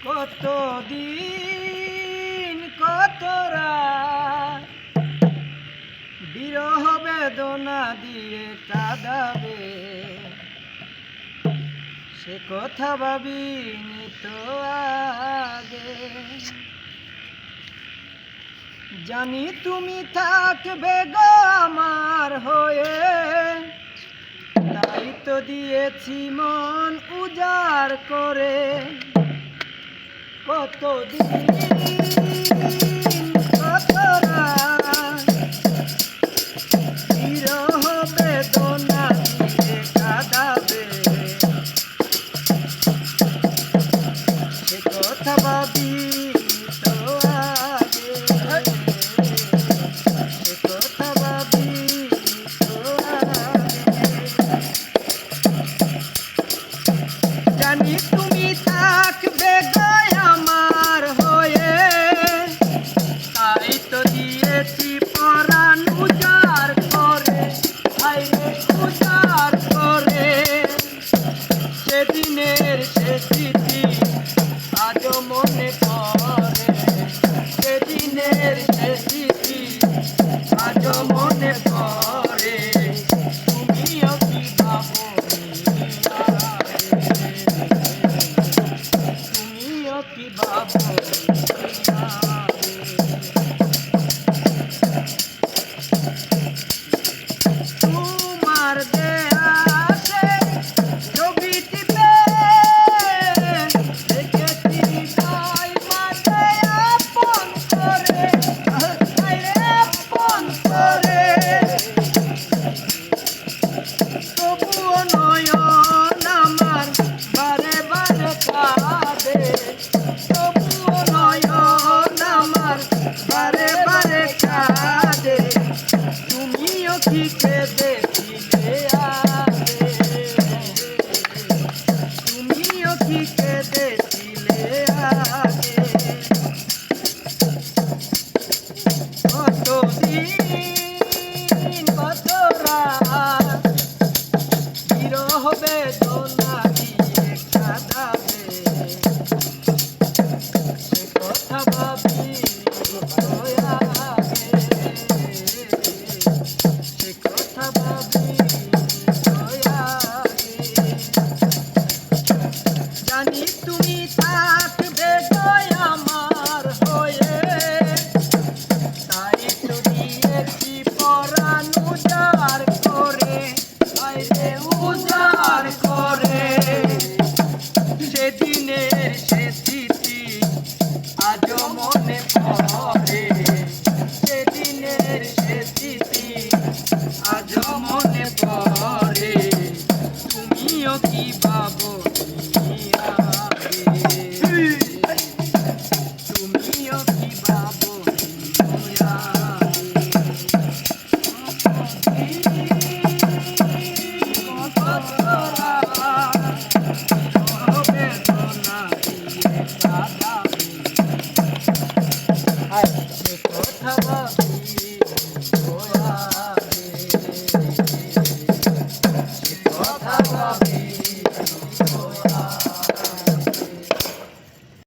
কতদিন কত রাত বিরহ বেদনা দিয়ে কাঁদাবে, সে কথা ভাবিনি তো আগে। জানি তুমি থাকবে গো আমার হয়ে, তাই তো দিয়েছি মন উজাড় করে। কতদিন কত রাত বিরহ বেদনা দিয়ে কাঁদাবে, সে কথা ভাবি তো আগে, সে কথা ভাবি তো আগে। জানি তুমি থাকবে গো আমার হয়ে, তাই তো দিয়েছি পরাণ উজাড় করে, হায়রে উজাড় করে। সেদিনের সে স্মৃতি আজও মনে পড়ে, সেদিনের সে স্মৃতি আজও মনে পড়ে। তুমিও কি ভাবো তুমিও কি ভাবো তোমার দেয়া সেই ছবিটিতে দেখেছি তাই মাঝে আপন করে, আপন করে। তবুও নয়ন আমার বারে বারে কাঁদে, তবুও নয়ন আমার বারে বারে কাঁদে। তুমিও কি কেঁদেছিলে আগে, তুমিও কি কেঁদেছিলে আগে। কতদিন কত রাত বিরহ বেদনা দিয়ে কাঁদাবে, সে কথা ভাবি তো আগে, সে কথা ভাবি তো আগে। জানি তুমি থাকবে গো আমার হয়ে, তাই তো দিয়েছি পরাণ উজাড় করে, হায়রে উজাড় করে। সেদিনের সে স্মৃতি আজও মনে পড়ে, সেদিনের সে স্মৃতি আজও মনে পড়ে। তুমিও কি ভাবো তুমিও কি ভাবো কথা